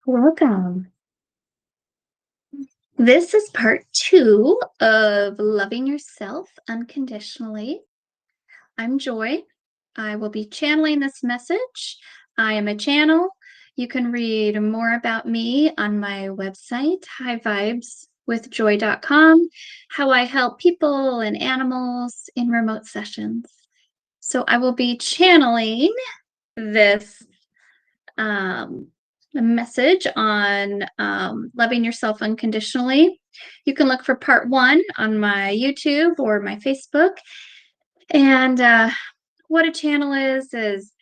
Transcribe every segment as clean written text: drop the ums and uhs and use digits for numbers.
Welcome. This is part two of Loving Yourself Unconditionally. I'm Joy. I will be channeling this message. I am a channel. You can read more about me on my website, highvibeswithjoy.com, how I help people and animals in remote sessions. So I will be channeling this um, a message on loving yourself unconditionally. You can look for part one on my YouTube or my Facebook. And what a channel is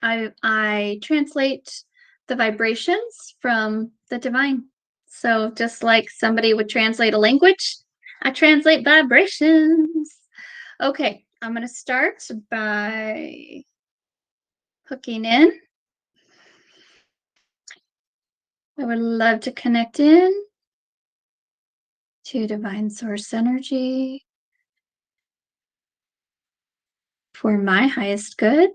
I translate the vibrations from the divine. So just like somebody would translate a language, I translate vibrations. Okay, I'm going to start by hooking in. I would love to connect in to divine source energy for my highest good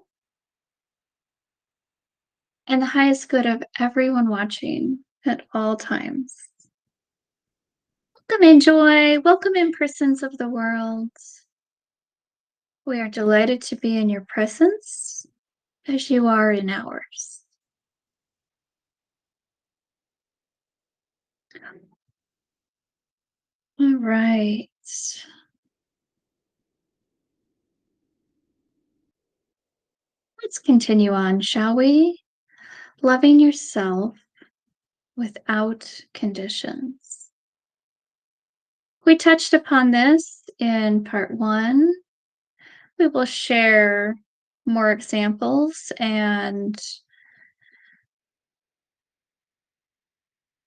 and the highest good of everyone watching at all times. Welcome in, Joy. Welcome in, persons of the world. We are delighted to be in your presence as you are in ours. All right. Let's continue on, shall we? Loving yourself without conditions. We touched upon this in part one. We will share more examples and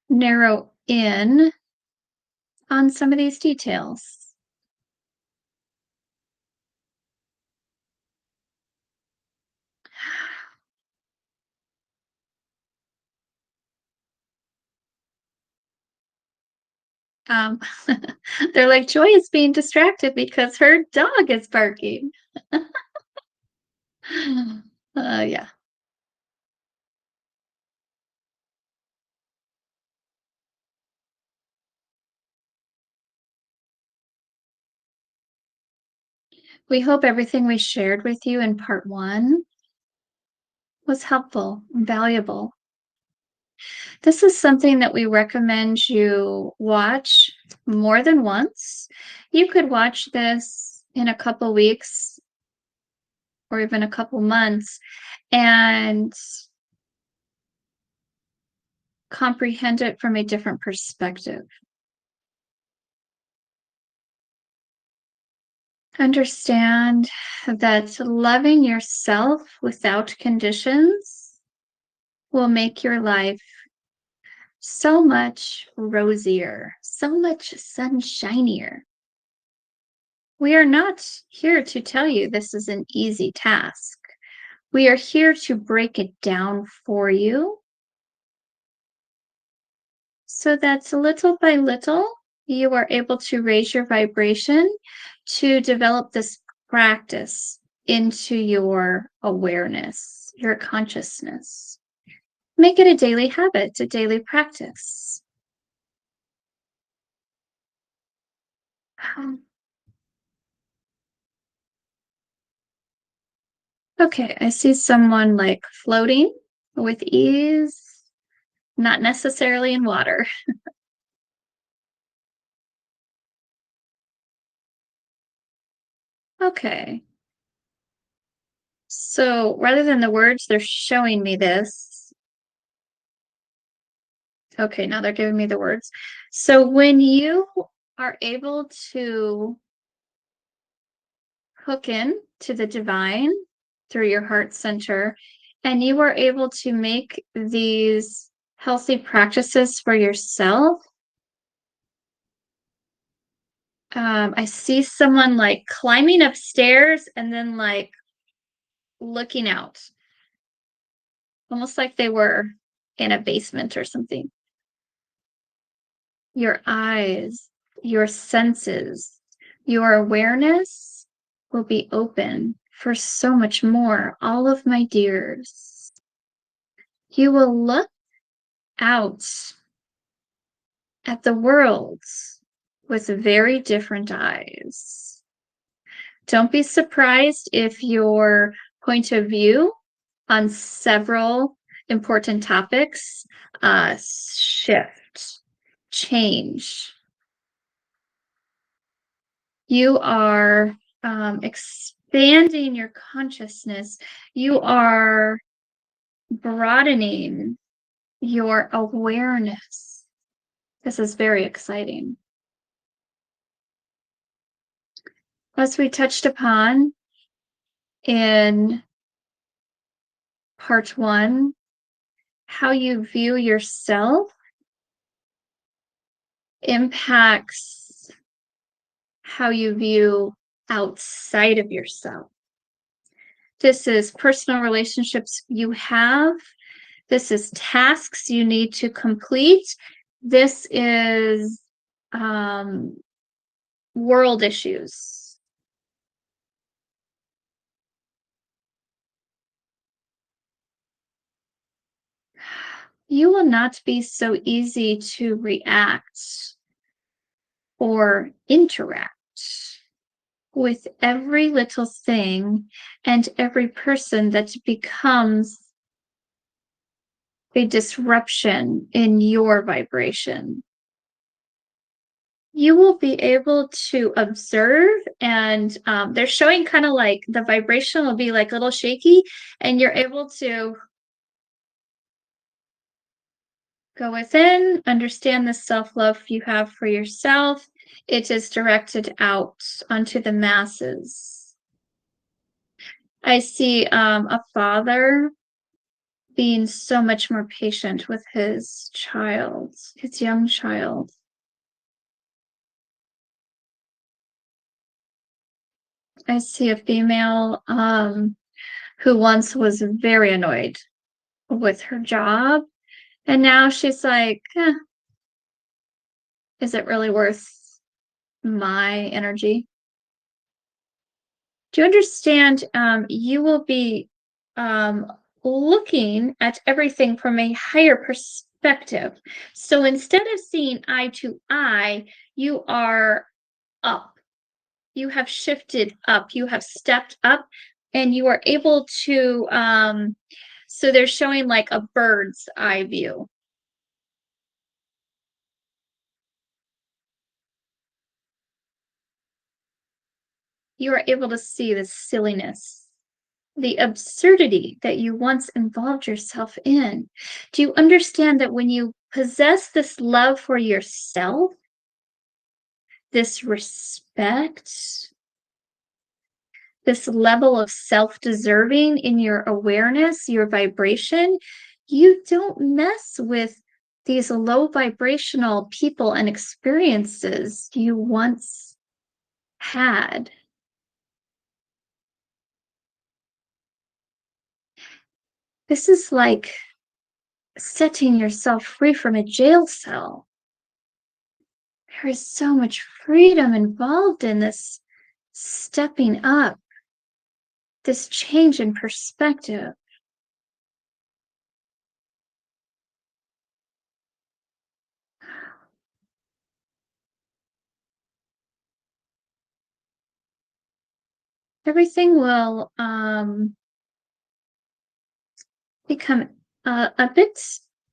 narrow in on some of these details. Um, they're like, Joy is being distracted because her dog is barking. Yeah. We hope everything we shared with you in part one was helpful and valuable. This is something that we recommend you watch more than once. You could watch this in a couple weeks or even a couple months and comprehend it from a different perspective. Understand that loving yourself without conditions will make your life so much rosier, so much sunshinier. We are not here to tell you this is an easy task. We are here to break it down for you so that little by little you are able to raise your vibration to develop this practice into your awareness, your consciousness. Make it a daily habit, a daily practice. Okay, I see someone like floating with ease, not necessarily in water. Okay. So rather than the words, they're showing me this. Okay, now they're giving me the words. So when you are able to hook in to the divine through your heart center, and you are able to make these healthy practices for yourself, I see someone like climbing upstairs and then like looking out, almost like they were in a basement or something. Your eyes, your senses, your awareness will be open for so much more, all of my dears. You will look out at the world with very different eyes. Don't be surprised if your point of view on several important topics shift, change. You are expanding your consciousness. You are broadening your awareness. This is very exciting. As we touched upon in part one, how you view yourself impacts how you view outside of yourself. This is personal relationships you have. This is tasks you need to complete. This is world issues. You will not be so easy to react or interact with every little thing and every person that becomes a disruption in your vibration. You will be able to observe, and they're showing kind of like the vibration will be like a little shaky, and you're able to go within, understand the self-love you have for yourself. It is directed out onto the masses. I see a father being so much more patient with his child, his young child. I see a female who once was very annoyed with her job, and now she's like, is it really worth my energy? Do you understand? You will be looking at everything from a higher perspective. So instead of seeing eye to eye, you are up. You have shifted up. You have stepped up, and you are able to. So they're showing like a bird's eye view. You are able to see the silliness, the absurdity that you once involved yourself in. Do you understand that when you possess this love for yourself, this respect, this level of self-deserving in your awareness, your vibration, you don't mess with these low vibrational people and experiences you once had? This is like setting yourself free from a jail cell. There is so much freedom involved in this stepping up, this change in perspective. Everything will become a bit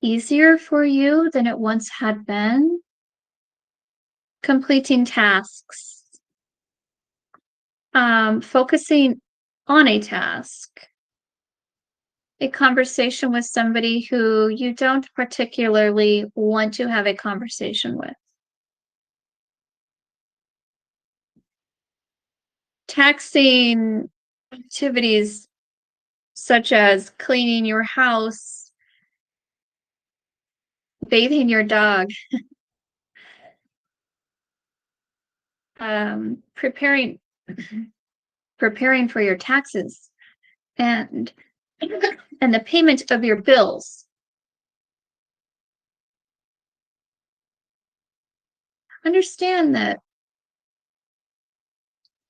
easier for you than it once had been. Completing tasks, focusing on a task, a conversation with somebody who you don't particularly want to have a conversation with. Taxing activities such as cleaning your house, bathing your dog, preparing for your taxes, and and the payment of your bills. Understand that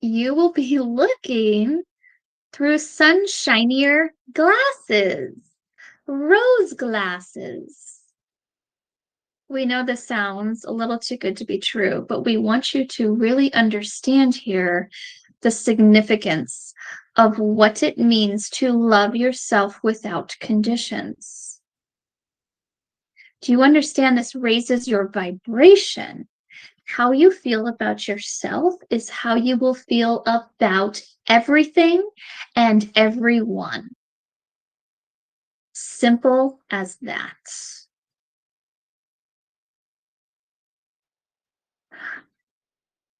you will be looking through sunshinier glasses, rose glasses. We know this sounds a little too good to be true, but we want you to really understand here the significance of what it means to love yourself without conditions. Do you understand this raises your vibration? How you feel about yourself is how you will feel about everything and everyone. Simple as that.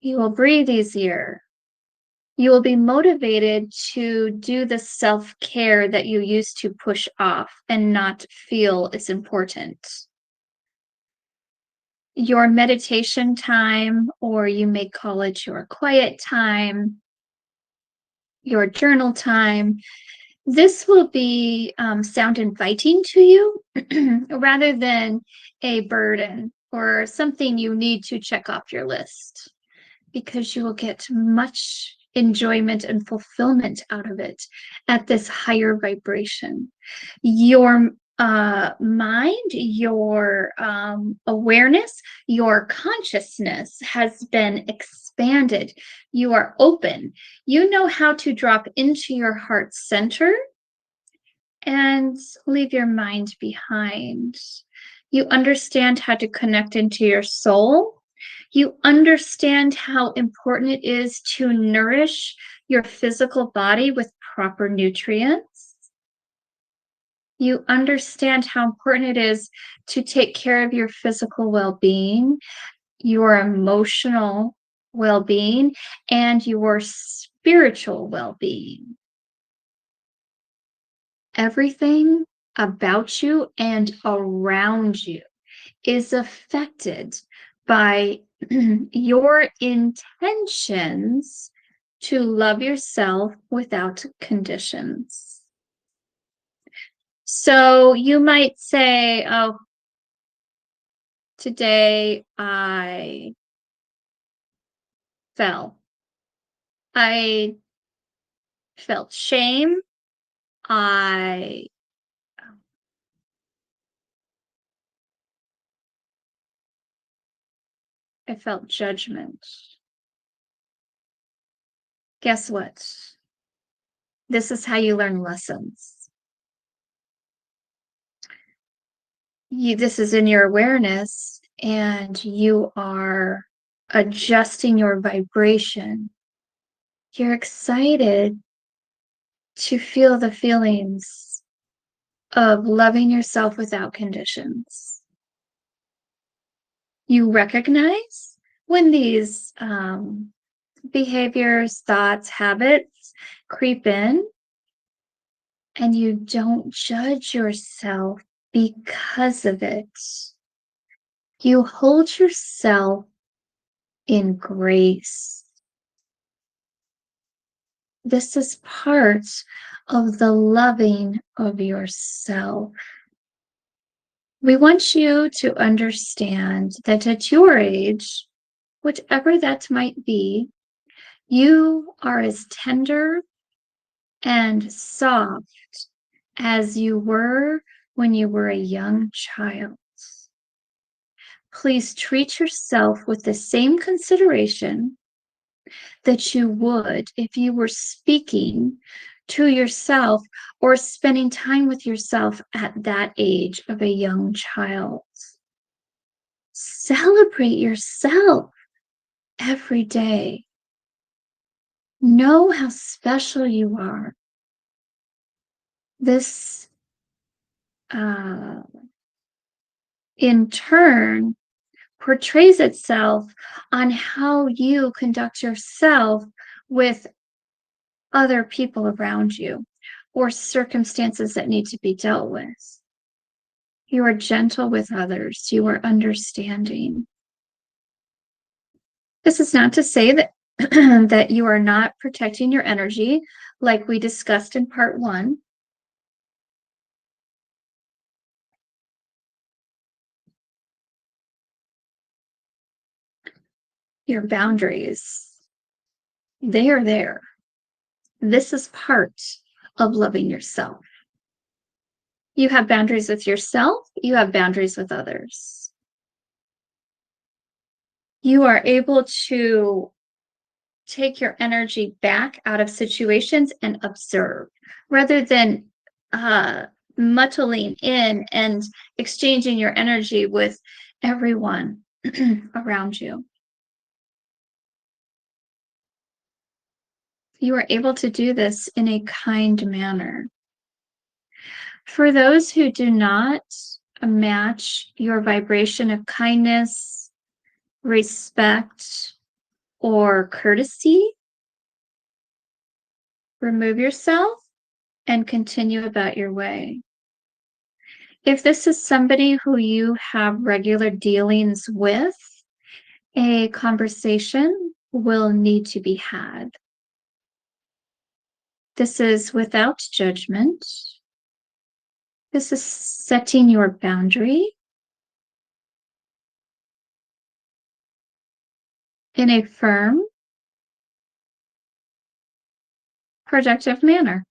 You will breathe easier. You will be motivated to do the self-care that you used to push off and not feel is important. Your meditation time, or you may call it your quiet time, your journal time, this will be sound inviting to you rather than a burden or something you need to check off your list, because you will get much enjoyment and fulfillment out of it at this higher vibration. Your mind, your awareness, your consciousness has been expanded. You are open. You know how to drop into your heart center and leave your mind behind. You understand how to connect into your soul. You understand how important it is to nourish your physical body with proper nutrients. You understand how important it is to take care of your physical well-being, your emotional well-being, and your spiritual well-being. Everything about you and around you is affected by your intentions to love yourself without conditions. So you might say, oh, today I fell. I felt shame. I I felt judgment. Guess what? This is how you learn lessons. This is in your awareness, and you are adjusting your vibration. You're excited to feel the feelings of loving yourself without conditions. You recognize when these behaviors, thoughts, habits creep in, and you don't judge yourself because of it. You hold yourself in grace. This is part of the loving of yourself. We want you to understand that at your age, whatever that might be, you are as tender and soft as you were when you were a young child. Please treat yourself with the same consideration that you would if you were speaking to yourself or spending time with yourself at that age of a young child. Celebrate yourself every day. Know how special you are. This, in turn, portrays itself on how you conduct yourself with other people around you or circumstances that need to be dealt with. You are gentle with others. You are understanding. This is not to say that that you are not protecting your energy, like we discussed in part 1. Your boundaries, they are there. This is part of loving yourself. You have boundaries with yourself. You have boundaries with others. You are able to take your energy back out of situations and observe rather than uh, muddling in and exchanging your energy with everyone around you. You are able to do this in a kind manner. For those who do not match your vibration of kindness, respect, or courtesy, remove yourself and continue about your way. If this is somebody who you have regular dealings with, a conversation will need to be had. This is without judgment. This is setting your boundary in a firm, productive manner,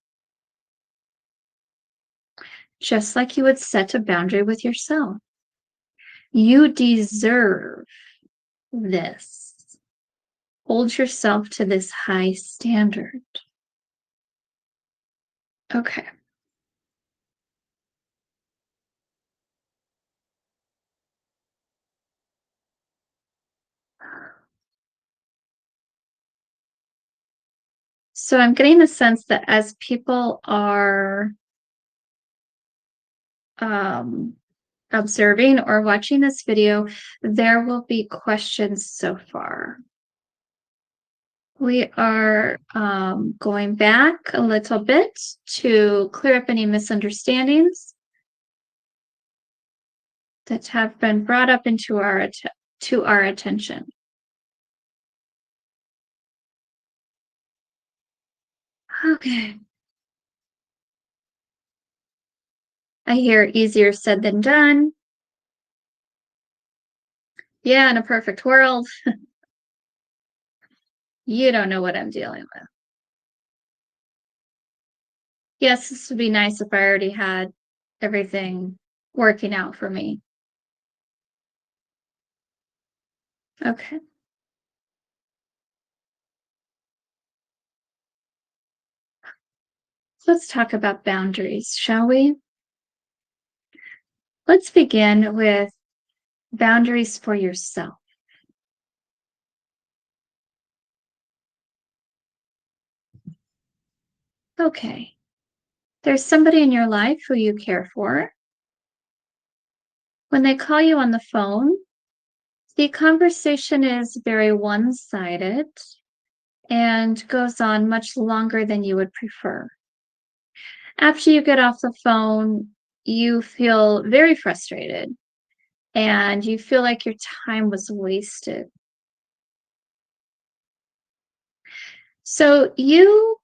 just like you would set a boundary with yourself. You deserve this. Hold yourself to this high standard. Okay. So I'm getting the sense that as people are um, observing or watching this video, there will be questions so far. We are going back a little bit to clear up any misunderstandings that have been brought up into our attention. Okay. I hear easier said than done. Yeah, in a perfect world. You don't know what I'm dealing with. Yes, this would be nice if I already had everything working out for me. Okay. Let's talk about boundaries, shall we? Let's begin with boundaries for yourself. Okay. There's somebody in your life who you care for. When they call you on the phone, the conversation is very one sided and goes on much longer than you would prefer. After you get off the phone, you feel very frustrated and you feel like your time was wasted. So you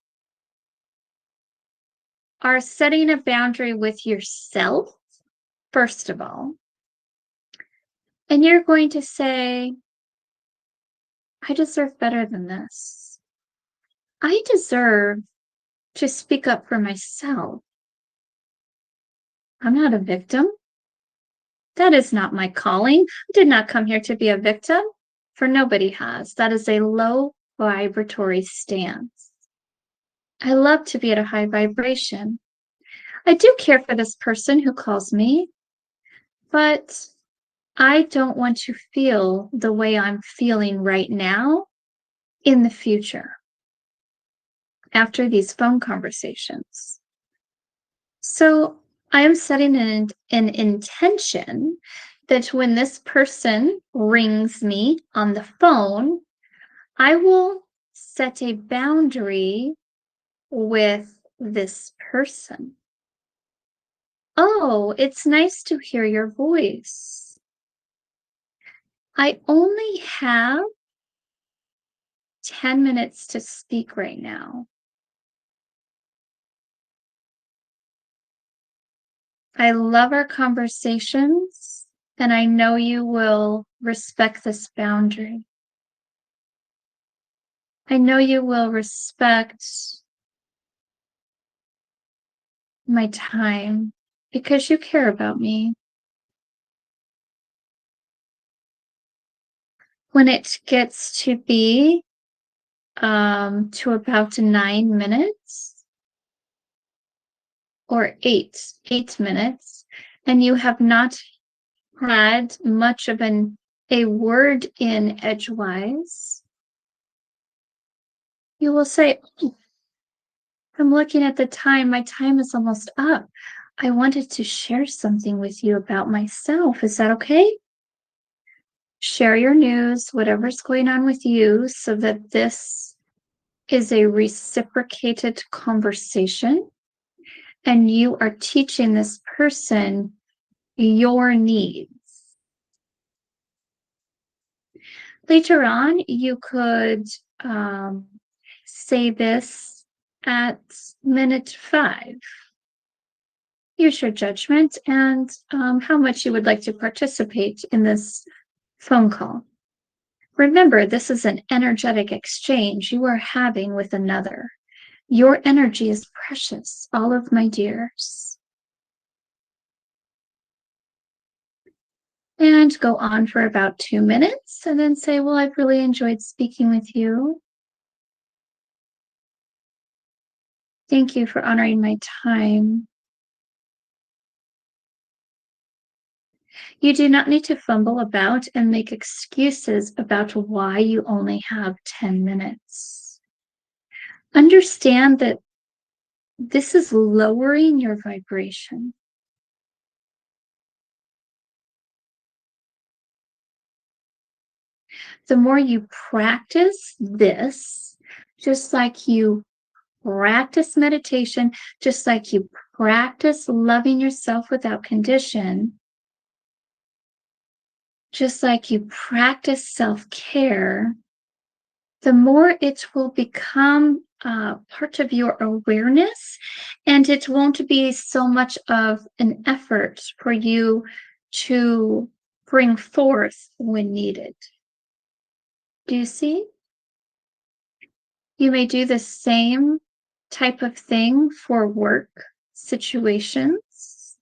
are setting a boundary with yourself, first of all, and you're going to say, I deserve better than this. I deserve to speak up for myself. I'm not a victim. That is not my calling. I did not come here to be a victim, for nobody has. That is a low vibratory stance. I love to be at a high vibration. I do care for this person who calls me, but I don't want to feel the way I'm feeling right now in the future after these phone conversations. So I am setting an intention that when this person rings me on the phone, I will set a boundary with this person. Oh, it's nice to hear your voice. I only have 10 minutes to speak right now. I love our conversations, and I know you will respect this boundary. I know you will respect my time because you care about me. When it gets to be to about 9 minutes or eight minutes, and you have not had much of a word in edgewise, you will say, "Oh, I'm looking at the time. My time is almost up. I wanted to share something with you about myself. Is that okay?" Share your news, whatever's going on with you, so that this is a reciprocated conversation and you are teaching this person your needs. Later on, you could um, say this at minute 5. Use your judgment and how much you would like to participate in this phone call. Remember, this is an energetic exchange you are having with another. Your energy is precious, all of my dears. And go on for about 2 minutes and then say, well, I've really enjoyed speaking with you. Thank you for honoring my time. You do not need to fumble about and make excuses about why you only have 10 minutes. Understand that this is lowering your vibration. The more you practice this, just like you practice meditation, just like you practice loving yourself without condition, just like you practice self-care, the more it will become part of your awareness, and it won't be so much of an effort for you to bring forth when needed. Do you see? You may do the same type of thing for work situations.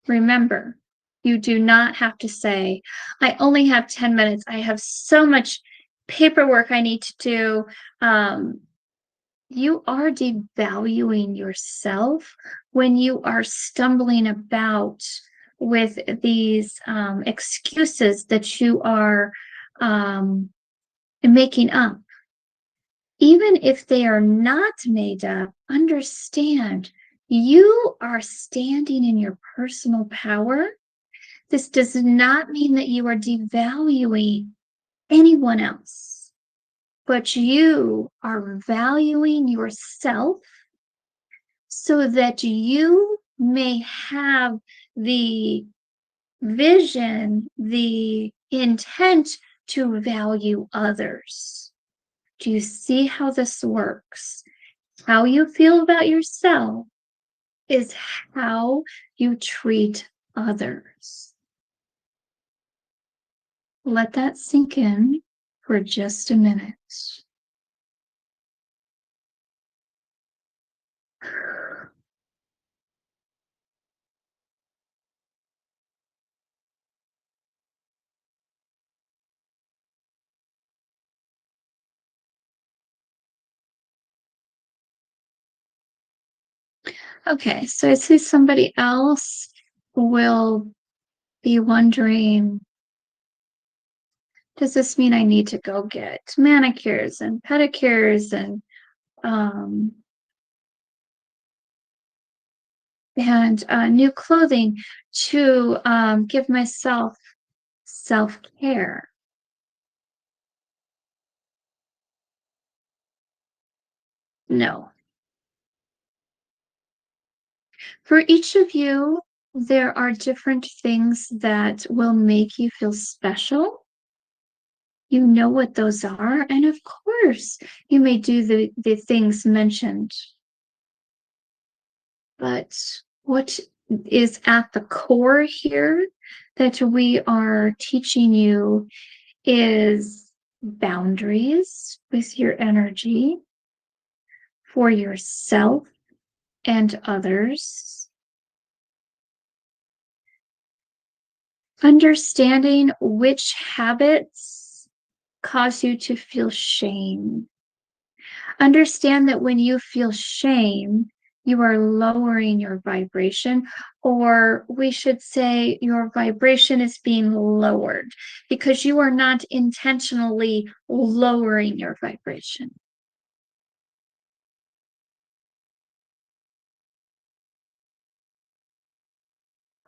Remember, you do not have to say, I only have 10 minutes. I have so much paperwork I need to do. You are devaluing yourself when you are stumbling about with these excuses that you are making up. Even if they are not made up, understand you are standing in your personal power. This does not mean that you are devaluing anyone else, but you are valuing yourself so that you may have the vision, the intent to value others. Do you see how this works? How you feel about yourself is how you treat others. Let that sink in for just a minute. Okay, so I see somebody else will be wondering, does this mean I need to go get manicures and pedicures um, and new clothing to give myself self-care? No. For each of you, there are different things that will make you feel special. You know what those are, and of course, you may do the things mentioned. But what is at the core here that we are teaching you is boundaries with your energy for yourself and others. Understanding which habits cause you to feel shame. Understand that when you feel shame, you are lowering your vibration, or we should say your vibration is being lowered because you are not intentionally lowering your vibration.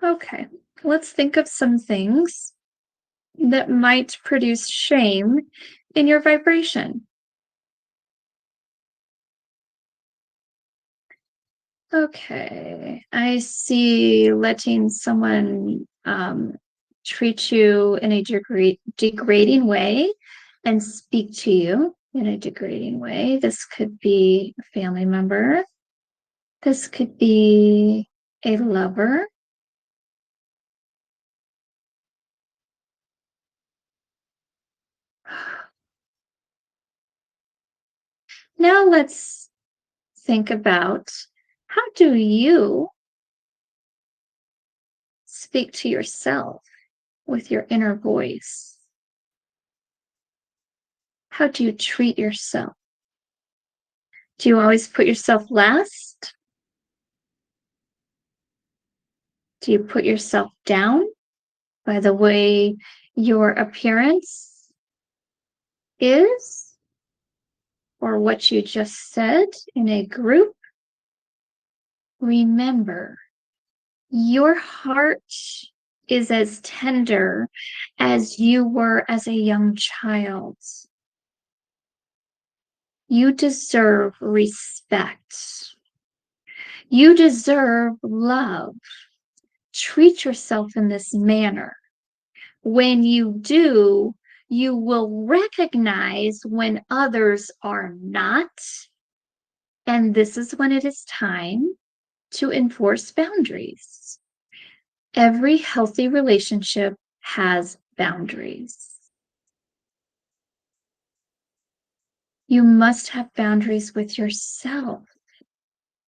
Okay, let's think of some things that might produce shame in your vibration. Okay, I see letting someone treat you in a degrading way and speak to you in a degrading way. This could be a family member. This could be a lover. Now let's think about, how do you speak to yourself with your inner voice? How do you treat yourself? Do you always put yourself last? Do you put yourself down by the way your appearance is, or what you just said in a group? Remember, your heart is as tender as you were as a young child. You deserve respect. You deserve love. Treat yourself in this manner. When you do, you will recognize when others are not. And this is when it is time to enforce boundaries. Every healthy relationship has boundaries. You must have boundaries with yourself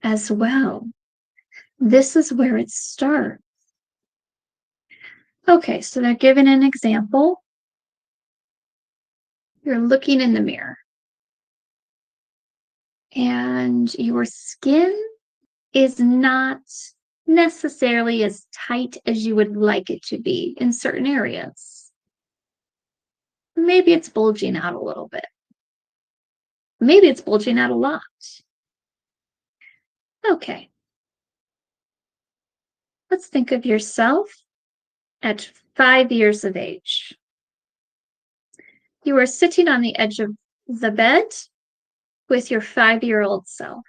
as well. This is where it starts. Okay, so they're giving an example. You're looking in the mirror and your skin is not necessarily as tight as you would like it to be in certain areas. Maybe it's bulging out a little bit. Maybe it's bulging out a lot. Okay, let's think of yourself at 5 years of age. You are sitting on the edge of the bed with your 5-year-old self.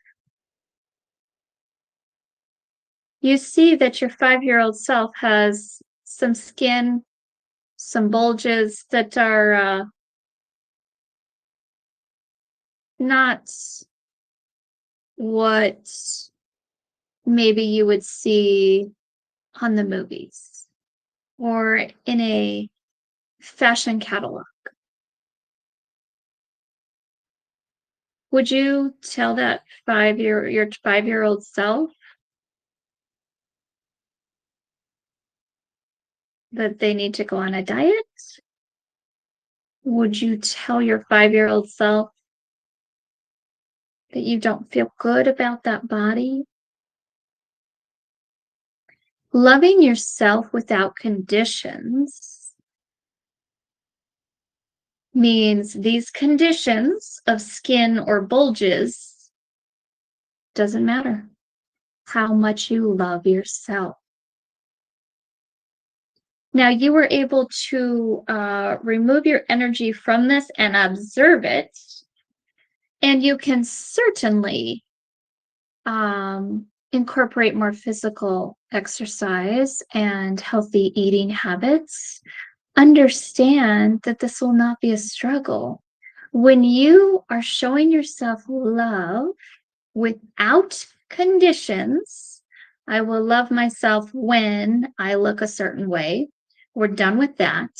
You see that your 5-year-old self has some skin, some bulges that are not what maybe you would see on the movies or in a fashion catalog. Would you tell that your 5-year-old self that they need to go on a diet? Would you tell your 5-year-old self that you don't feel good about that body? Loving yourself without conditions means these conditions of skin or bulges doesn't matter how much you love yourself. Now you were able to remove your energy from this and observe it, and you can certainly incorporate more physical exercise and healthy eating habits. Understand that this will not be a struggle. When you are showing yourself love without conditions, I will love myself when I look a certain way. We're done with that.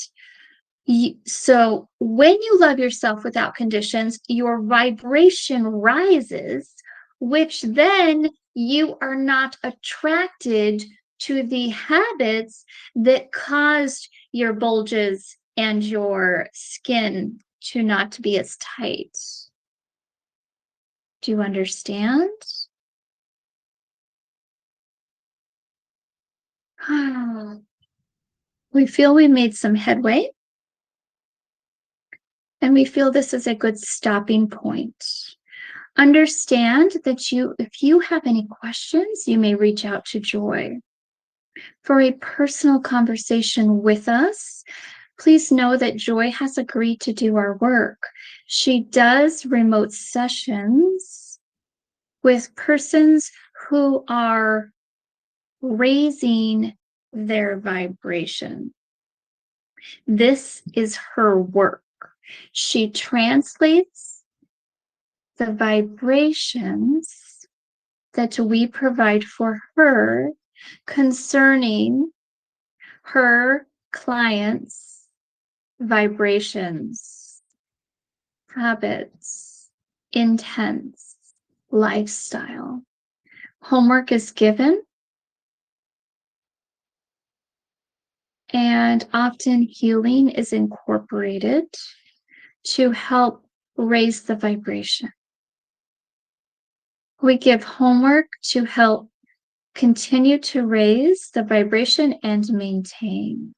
So when you love yourself without conditions, your vibration rises, which then you are not attracted to the habits that caused your bulges and your skin to not be as tight. Do you understand? We feel we made some headway, and we feel this is a good stopping point. Understand that if you have any questions, you may reach out to Joy for a personal conversation with us. Please know that Joy has agreed to do our work. She does remote sessions with persons who are raising their vibration. This is her work. She translates the vibrations that we provide for her concerning her clients' vibrations, habits, intents, lifestyle. Homework is given, and often healing is incorporated to help raise the vibration. We give homework to help continue to raise the vibration and maintain.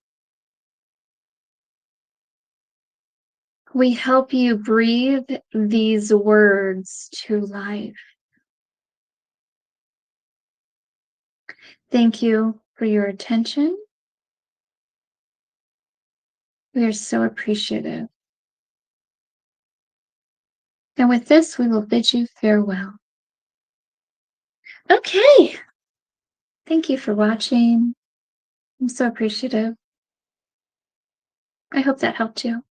We help you breathe these words to life. Thank you for your attention. We are so appreciative. And with this, we will bid you farewell. Okay. Thank you for watching. I'm so appreciative. I hope that helped you.